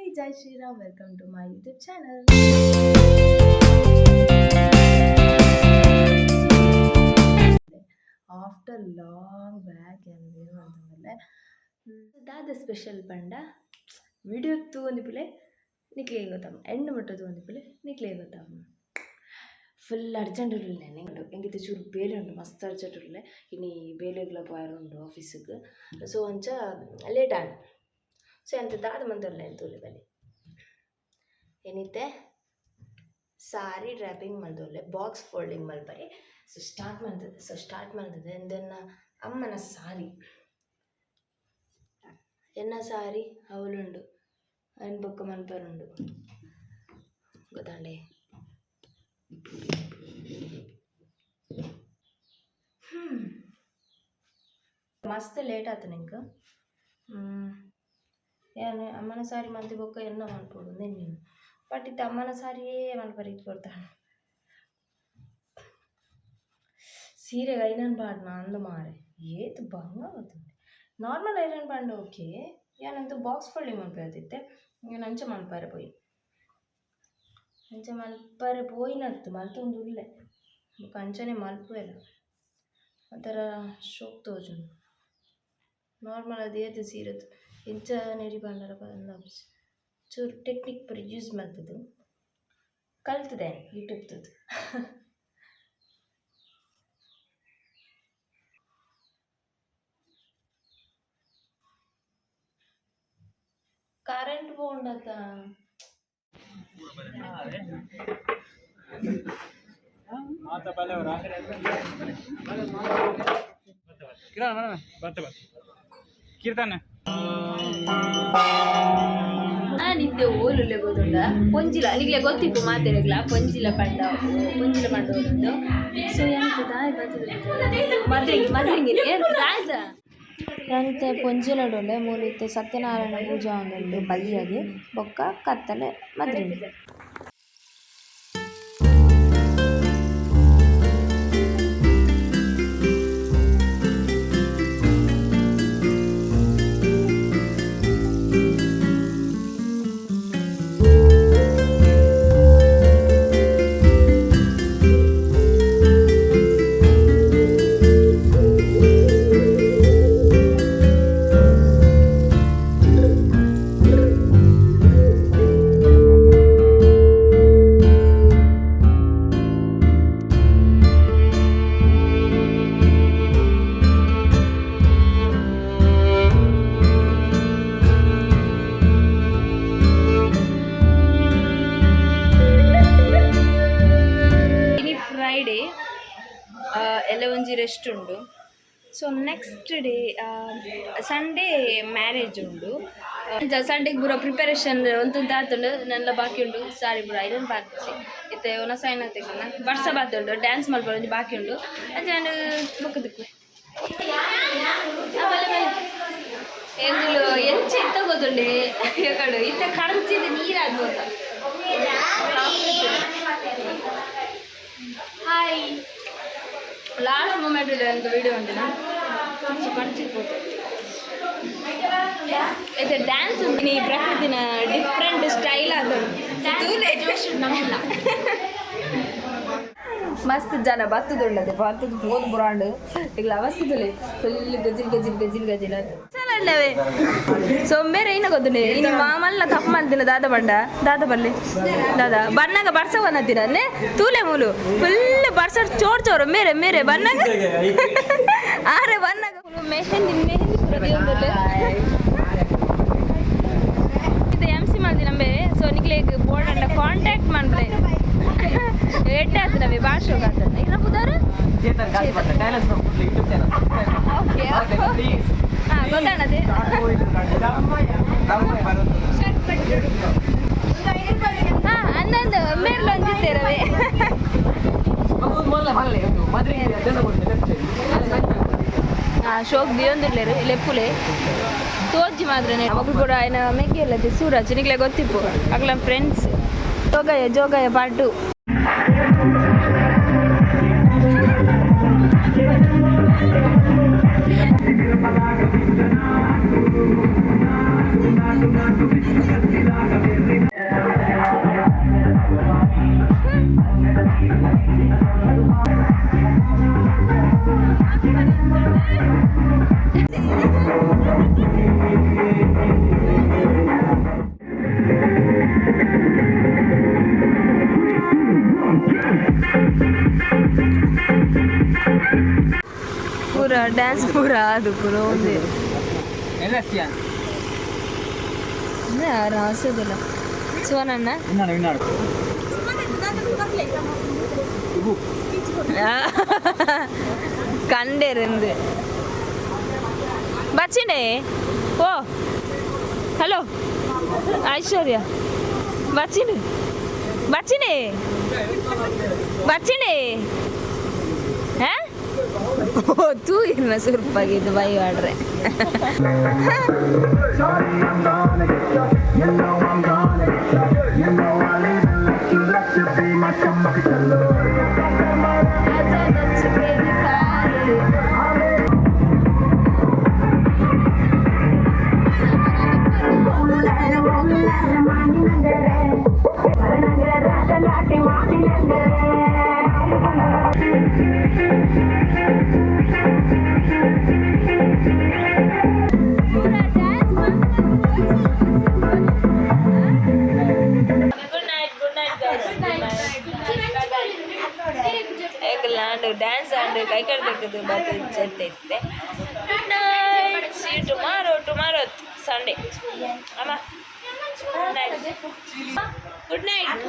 Jai Shri Ram, welcome to my YouTube channel. After long back ದಾದ special ಪಂಡ video ತಗೊಂಡಿಪಿಲೆ ನಿಕ್ಲೆ ಗೊತ್ತಾಮ ಎಣ್ಣೆ ಮುಟ್ಟ ತಗೊಂಡಿಪಿಲೆ ನಿಕ್ಲೆ ಗೊತ್ತಾಮ ಫುಲ್ ಅರ್ಜೆಂಟ್ ಇರಲಿಲ್ಲ ನೆಂಡು ಹೆಂಗಿತ್ತು ಚೂರು ಬೇಲೆ ಉಂಟು ಮಸ್ತ್ ಅರ್ಜೆಂಟ್ ಇರಲಿಲ್ಲ ಇನ್ನು ಬೇಲೆಗ್ಲ ಉಂಟು ಆಫೀಸಿಗೆ ಸೊ ಅಂಚ ಲೇಟ್ ಆಗ ಸೊ ಎಂತ ದಾದ ಮಂತಲ್ಲ ಎಂತೂಲೆ ಬಲಿ ಏನಿತ್ತೆ ಸಾರಿ ರ್ಯಾಪಿಂಗ್ ಮಾಡ್ದೊಳ್ಳೆ ಬಾಕ್ಸ್ ಫೋಲ್ಡಿಂಗ್ ಮಲ್ಪರಿ ಸೊ ಸ್ಟಾರ್ಟ್ ಮಾಡ್ತದೆ ಆ್ಯಂಡ್ ದೆನ್ ಅಮ್ಮನ ಸಾರಿ ಎನ್ನ ಸಾರಿ ಅವಳುಂಡು ಅನ್ ಬೊಕ್ಕ ಮಲ್ಪರುಂಡು ಗೊತ್ತಾಂಡೆ ಮಸ್ತ್ ಲೇಟ್ ಆಯ್ತು ನಿಂಗೆ ಏನು ಅಮ್ಮನ ಸಾರಿ ಮಂದಿ ಬೊಕ್ಕ ಎನ್ನ ಮಲ್ಪೋಡು ನೀನು ಬಟ್ ಇತ್ತು ಅಮ್ಮನ ಸಾರಿಯೇ ಮಲ್ಪರಿ ಇಟ್ಕೊಡ್ತಾಳೆ ಸೀರೆಗೆ ಐರನ್ ಪಾಡ್ನ ಅಂದು ಮಾರೆ ಏತು ಭಂಗ ಗೊತ್ತುಂಟು ನಾರ್ಮಲ್ ಐರನ್ ಪಾಂಡ ಓಕೆ ಏನಂತೂ ಬಾಕ್ಸ್ ಫೋಲ್ಡಿಂಗ್ ಮಲ್ಪೈತಿತ್ತೆ ನಂಚ ಮಲ್ಪಾರೆ ಪೋಯಿನತ್ತು ಮಲ್ತೊಂದು ಉಳ್ಳೆ ಕಂಚನೆ ಮಲ್ಪುವೆಲ್ಲ ಒಂಥರ ಶೋಕ್ ತೋಜು ನಾರ್ಮಲ್ ಅದು ಏತು ಸೀರೆದು ಎಂಚ ನೆರಿ ಬಂಡಾರ ಬಂದ ಚೂರು ಟೆಕ್ನಿಕ್ ಪರಿ ಯೂಸ್ ಮಾಡ್ತದ್ದು ಕಲ್ತದೆ ಯೂಟ್ಯೂಬ್ದು ಕರೆಂಟ್ ಬೋಂಡತ ಕೀರ್ತನೆ ನಿದ್ದೆ ಓಲುಲ್ಲೆ ಗೊತ್ತುಂಡ ಪೊಂಜಿಲ ನಿಗ್ಲೆ ಗೊತ್ತಿತ್ತು ಮಾತೆರೆಗ್ಲ ಪೊಂಜಿಲ ಪಂಡ ಒಂದು ಸೊ ಎಂತ ದಾಯ ಮದ್ರಿಂಗಿರಿ ದಾಯ್ದ ಯಾನಿತ್ತೆ ಪೊಂಜಿಲಡೊಲೆ ಮೂಲಿತ್ತೆ ಸತ್ಯನಾರಾಯಣ ಪೂಜಾ ಒಂದುಂಡು ಬಯ್ಯಗೆ ಬೊಕ್ಕ ಕತ್ತಲೆ ಮದ್ರಿಂಗಿ ಫ್ರೈಡೇ ಎಲ್ಲ ಒಂಜಿ ರೆಸ್ಟ್ ಉಂಡು so next day Sunday marriage ಉಂಡು ಸಂಡೇಗೆ ಬರೋ ಪ್ರಿಪರೇಷನ್ ಒಂದು ಆತುಂಡು ನನ್ನ ಬಾಕಿ ಉಂಡು ಸಾರಿ ಬುರ ಐರನ್ ಬಾಕಿ ಇತ್ತೆ ಒನ ಸೈನ್ ತೆಗನ ಬರ್ಸ ಬಾತುಂಡು ಡ್ಯಾನ್ಸ್ ಮಲ್ಪೊಂದು ಬಾಕಿ ಉಂಡು ಅಂಚೆ ನಾನು ಬುಕ್ಕದಕ್ಕೆ ಎಂಜಲು ಎಂಚ ಇತ್ತ ಗೊತ್ತುಂಡೆ ಯಾಕಂಡು ಇತ್ತ ಕಡಚಿದ ನೀರಾಗ್ಬೋದ ಹಾಯ್ ಲಾಸ್ಟ್ ಮೂಮೆಂಟ್ ಅಂತ ವಿಡಿಯೋ ಉಂಟಿನ ಕಡ್ಚಿರ್ಬೋದು ಇದು ಡ್ಯಾನ್ಸ್ ಉಂಟು ಈ ಪ್ರಕೃತಿನ ಡಿಫ್ರೆಂಟ್ ಸ್ಟೈಲ್ ಅದು ನಮ್ಮಿಲ್ಲ ಮಸ್ತ್ ಜನ ಬತ್ತದುಳ್ಳದೆ ಬತ್ತದು ಬೋದು ಬುರಾಂಡು ಈಗ ಅವಸ್ಥಿತಲೆ ಫುಲ್ ಗಜಿಲ್ ಅದು ಚಲಂಡವೆ ಸೊಂಬೇರೆ ಇನ್ನ ಗೊತ್ತುಂಡೆ ಇನ್ನು ಮಾಮಲ್ಲ ತಪ್ಪು ಮಾಡ್ತೀನಿ ದಾದ ಬಲ್ಲಿ ಬಣ್ಣಗ ಬರ್ಸವನ್ನತ್ತಿನ ತೂಲೆ ಮೂಲು ಫುಲ್ ಬರ್ಸೋಡು ಚೋರು ಮೇರೆ ಬಣ್ಣಗ ಆರೆ ಬಣ್ಣಗ ಮೆಹಂದಿ ಇದು MC ಮಾಡ್ದಿ ನಮ್ಮೆ ಸೊ ನಿಕ್ಲೇಗ್ ಬೋರ್ಡ್ ಅಂಡ ಕಾಂಟ್ಯಾಕ್ಟ್ ಮಾಡ್ರೆ ಎಡ್ಡೆ ಆಯ್ತು ನಮಗೆ ಭಾಷೆ ಹೋಗತ್ತ ಇಲ್ಲ ಬುಧಾರ ಓಕೆ ಹಾಂ ಗೊತ್ತಾಣದೆ ಹಾಂ ಅನ್ನೊಂದು ಮೇರ್ಲು ಒಂದಿದ್ದೇರವೆ ಶೋಕ್ ದಿಯೊಂದಿರ್ಲೇರು ಲೆಪ್ಪುಲೆ ತೋಜಿ ಮಾತ್ರನೇ ಮಗು ಕೂಡ ఆయన ಮೆಗ್ಗಿ ಅಲ್ಲದೆ ಸೂರಜ್ ನಿಗ್ಲೆ ಗೊತ್ತಿಪ್ಪು ಅಗ್ಲ ಫ್ರೆಂಡ್ಸ್ ಜೋಗಯ್ಯ ಪಾಟು ಡ್ಯಾನ್ಸ್ ಪೂರ ಅದು ಪೂರ ಒಂದೇ ಎಲ್ಲ ರಾಸದಿಲ್ಲ ಸುವನಣ್ಣ ವಿನ್ನಾಡು കണ്ടിരുന്ന് ബച്ചിനെ ഓ ഹലോ ഐശ്വര്യ ബച്ചിന് ബച്ചിനെ ಬಚ್ಚಿಣಿ ಓ ತೂ ಇನ್ನ ಸುರುಪಾಗಿದ್ದು ಬೈ ಮಾಡ್ರೆ ಡ್ಯಾನ್ಸ್ ಆಂಡ್ ಕೈ ಕಡ್ದು ಬರ್ತದೆ ಇರುತ್ತೆ good night see tomorrow Sunday ಅಮ್ಮ ಗುಡ್ ನೈಟ್